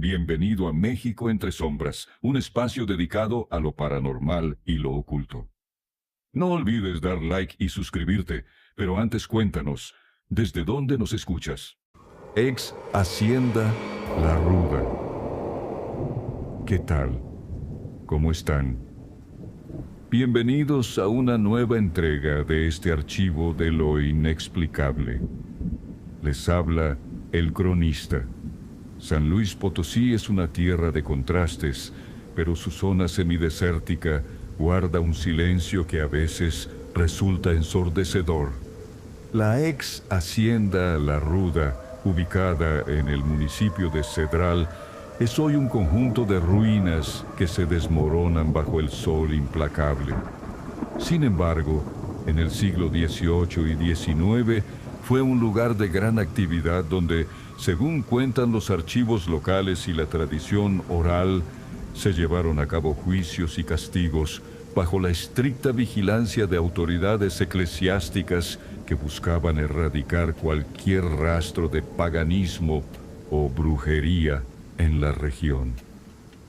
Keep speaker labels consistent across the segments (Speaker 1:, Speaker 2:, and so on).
Speaker 1: Bienvenido a México entre sombras, un espacio dedicado a lo paranormal y lo oculto. No olvides dar like y suscribirte, pero antes cuéntanos, ¿desde dónde nos escuchas? Ex Hacienda La Ruda. ¿Qué tal? ¿Cómo están? Bienvenidos a una nueva entrega de este archivo de lo inexplicable. Les habla el cronista. San Luis Potosí es una tierra de contrastes, pero su zona semidesértica guarda un silencio que a veces resulta ensordecedor. La ex Hacienda La Ruda, ubicada en el municipio de Cedral, es hoy un conjunto de ruinas que se desmoronan bajo el sol implacable. Sin embargo, en el siglo XVIII y XIX fue un lugar de gran actividad donde, según cuentan los archivos locales y la tradición oral, se llevaron a cabo juicios y castigos bajo la estricta vigilancia de autoridades eclesiásticas que buscaban erradicar cualquier rastro de paganismo o brujería en la región.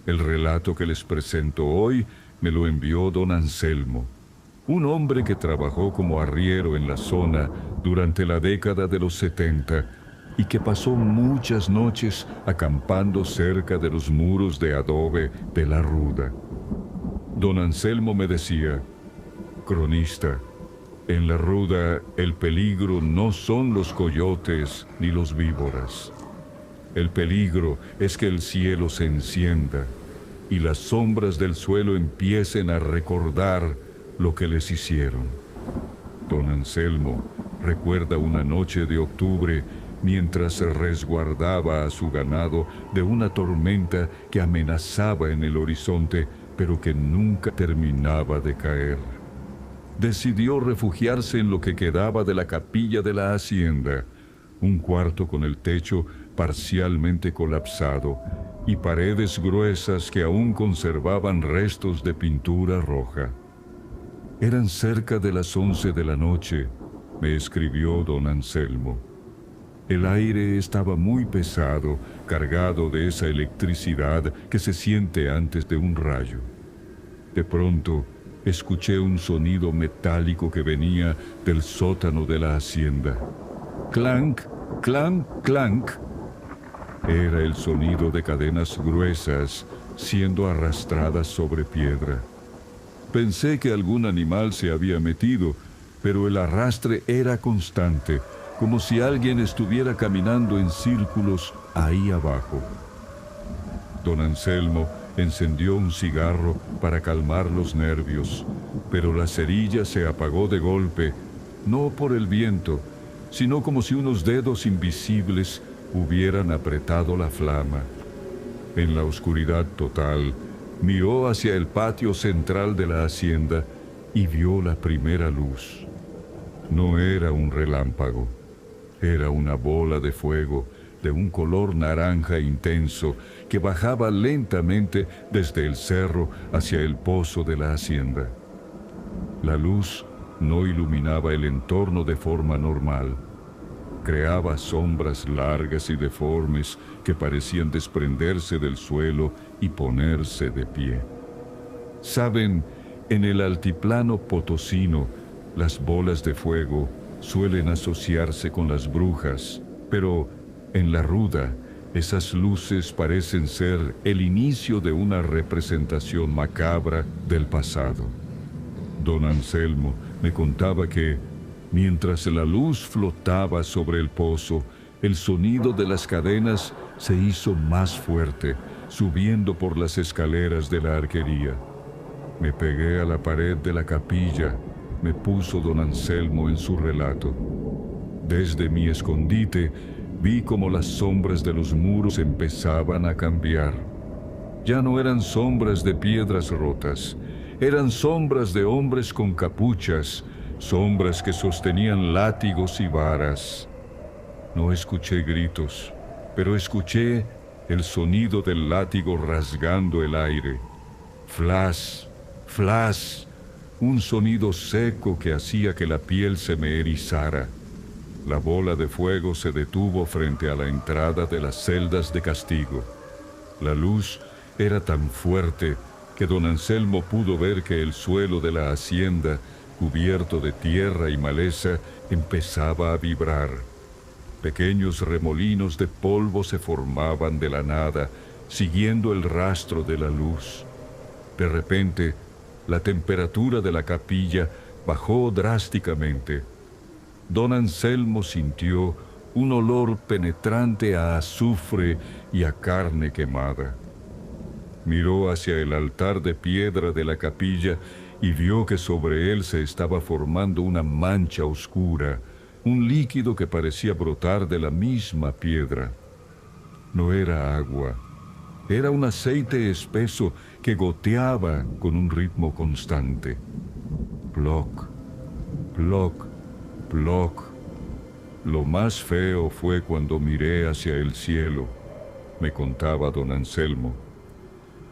Speaker 1: El relato que les presento hoy me lo envió don Anselmo, un hombre que trabajó como arriero en la zona durante la década de los 70 y que pasó muchas noches acampando cerca de los muros de adobe de La Ruda. Don Anselmo me decía: cronista, en La Ruda el peligro no son los coyotes ni los víboras. El peligro es que el cielo se encienda y las sombras del suelo empiecen a recordar lo que les hicieron. Don Anselmo recuerda una noche de octubre mientras se resguardaba a su ganado de una tormenta que amenazaba en el horizonte, pero que nunca terminaba de caer. Decidió refugiarse en lo que quedaba de la capilla de la hacienda, un cuarto con el techo parcialmente colapsado y paredes gruesas que aún conservaban restos de pintura roja. Eran cerca de las 11 de la noche, me escribió don Anselmo. El aire estaba muy pesado, cargado de esa electricidad que se siente antes de un rayo. De pronto, escuché un sonido metálico que venía del sótano de la hacienda. Clank, clank, clank. Era el sonido de cadenas gruesas siendo arrastradas sobre piedra. Pensé que algún animal se había metido, pero el arrastre era constante, como si alguien estuviera caminando en círculos ahí abajo. Don Anselmo encendió un cigarro para calmar los nervios, pero la cerilla se apagó de golpe, no por el viento, sino como si unos dedos invisibles hubieran apretado la flama. En la oscuridad total, miró hacia el patio central de la hacienda y vio la primera luz. No era un relámpago, era una bola de fuego de un color naranja intenso que bajaba lentamente desde el cerro hacia el pozo de la hacienda. La luz no iluminaba el entorno de forma normal. Creaba sombras largas y deformes que parecían desprenderse del suelo y ponerse de pie. Saben, en el altiplano potosino, las bolas de fuego suelen asociarse con las brujas, pero en La Ruda, esas luces parecen ser el inicio de una representación macabra del pasado. Don Anselmo me contaba que, mientras la luz flotaba sobre el pozo, el sonido de las cadenas se hizo más fuerte, subiendo por las escaleras de la arquería. Me pegué a la pared de la capilla, me puso don Anselmo en su relato. Desde mi escondite, vi como las sombras de los muros empezaban a cambiar. Ya no eran sombras de piedras rotas, eran sombras de hombres con capuchas, sombras que sostenían látigos y varas. No escuché gritos, pero escuché el sonido del látigo rasgando el aire. Flash, flash, un sonido seco que hacía que la piel se me erizara. La bola de fuego se detuvo frente a la entrada de las celdas de castigo. La luz era tan fuerte que don Anselmo pudo ver que el suelo de la hacienda, cubierto de tierra y maleza, empezaba a vibrar. Pequeños remolinos de polvo se formaban de la nada, siguiendo el rastro de la luz. De repente, la temperatura de la capilla bajó drásticamente. Don Anselmo sintió un olor penetrante a azufre y a carne quemada. Miró hacia el altar de piedra de la capilla y vio que sobre él se estaba formando una mancha oscura, un líquido que parecía brotar de la misma piedra. No era agua, era un aceite espeso que goteaba con un ritmo constante. Ploc, ploc, ploc. Lo más feo fue cuando miré hacia el cielo, me contaba don Anselmo.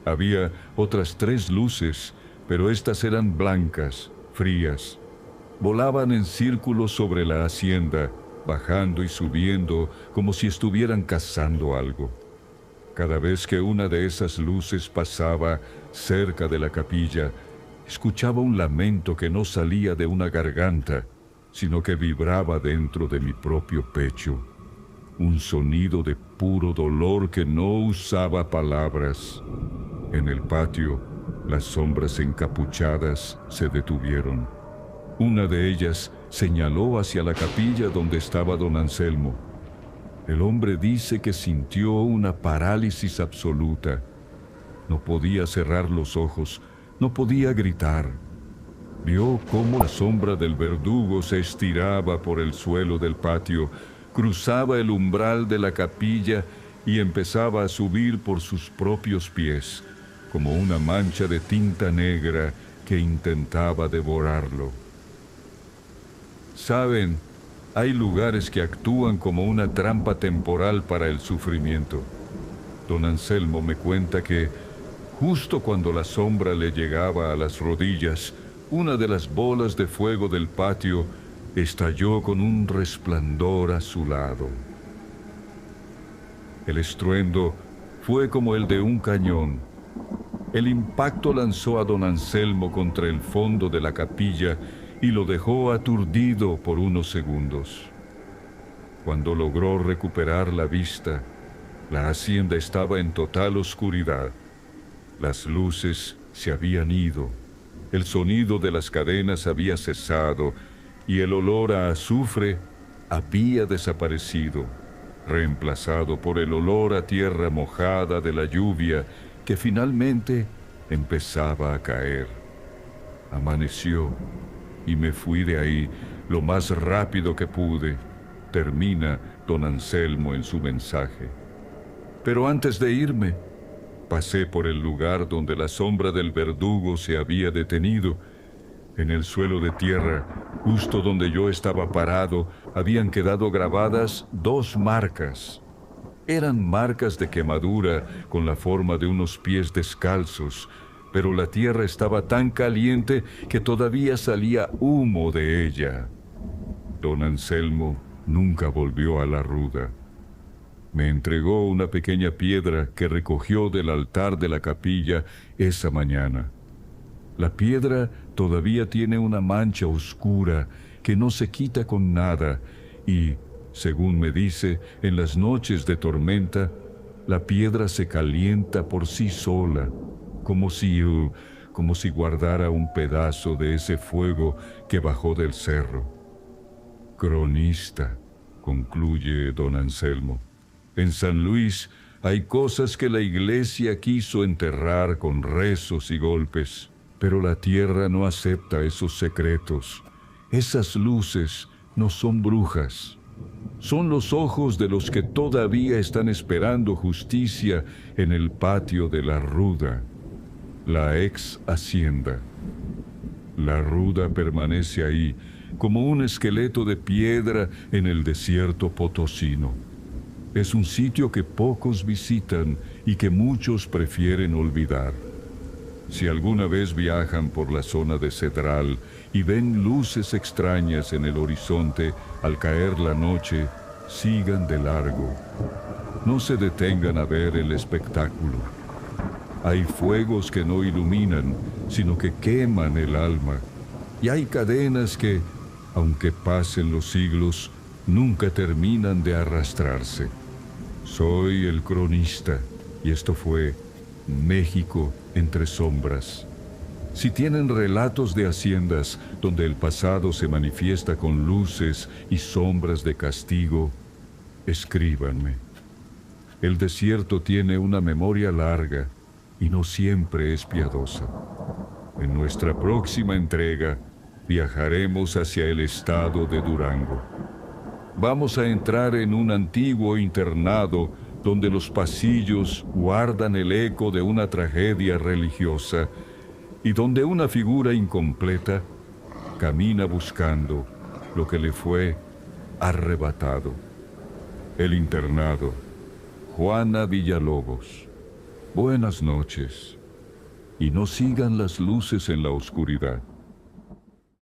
Speaker 1: Había otras 3 luces, pero estas eran blancas, frías. Volaban en círculos sobre la hacienda, bajando y subiendo como si estuvieran cazando algo. Cada vez que una de esas luces pasaba cerca de la capilla, escuchaba un lamento que no salía de una garganta, sino que vibraba dentro de mi propio pecho. Un sonido de puro dolor que no usaba palabras. En el patio, las sombras encapuchadas se detuvieron. Una de ellas señaló hacia la capilla donde estaba don Anselmo. El hombre dice que sintió una parálisis absoluta. No podía cerrar los ojos, no podía gritar. Vio cómo la sombra del verdugo se estiraba por el suelo del patio, cruzaba el umbral de la capilla y empezaba a subir por sus propios pies, como una mancha de tinta negra que intentaba devorarlo. Saben, hay lugares que actúan como una trampa temporal para el sufrimiento. Don Anselmo me cuenta que, justo cuando la sombra le llegaba a las rodillas, una de las bolas de fuego del patio estalló con un resplandor azulado. El estruendo fue como el de un cañón. El impacto lanzó a don Anselmo contra el fondo de la capilla y lo dejó aturdido por unos segundos. Cuando logró recuperar la vista, la hacienda estaba en total oscuridad. Las luces se habían ido, el sonido de las cadenas había cesado y el olor a azufre había desaparecido, reemplazado por el olor a tierra mojada de la lluvia que finalmente empezaba a caer. Amaneció y me fui de ahí lo más rápido que pude, termina don Anselmo en su mensaje. Pero antes de irme, pasé por el lugar donde la sombra del verdugo se había detenido. En el suelo de tierra, justo donde yo estaba parado, habían quedado grabadas 2 marcas. Eran marcas de quemadura con la forma de unos pies descalzos, pero la tierra estaba tan caliente que todavía salía humo de ella. Don Anselmo nunca volvió a la ruda. Me entregó una pequeña piedra que recogió del altar de la capilla esa mañana. La piedra todavía tiene una mancha oscura que no se quita con nada y, según me dice, en las noches de tormenta, la piedra se calienta por sí sola, como si guardara un pedazo de ese fuego que bajó del cerro. Cronista, concluye don Anselmo. En San Luis hay cosas que la iglesia quiso enterrar con rezos y golpes, pero la tierra no acepta esos secretos. Esas luces no son brujas. Son los ojos de los que todavía están esperando justicia en el patio de la Ruda, la ex hacienda. La Ruda permanece ahí como un esqueleto de piedra en el desierto potosino. Es un sitio que pocos visitan y que muchos prefieren olvidar. Si alguna vez viajan por la zona de Cedral y ven luces extrañas en el horizonte al caer la noche, sigan de largo. No se detengan a ver el espectáculo. Hay fuegos que no iluminan, sino que queman el alma. Y hay cadenas que, aunque pasen los siglos, nunca terminan de arrastrarse. Soy el cronista, y esto fue México entre sombras. Si tienen relatos de haciendas donde el pasado se manifiesta con luces y sombras de castigo, escríbanme. El desierto tiene una memoria larga y no siempre es piadosa. En nuestra próxima entrega viajaremos hacia el estado de Durango. Vamos a entrar en un antiguo internado donde los pasillos guardan el eco de una tragedia religiosa y donde una figura incompleta camina buscando lo que le fue arrebatado. El internado. Juana Villalobos. Buenas noches. Y no sigan las luces en la oscuridad.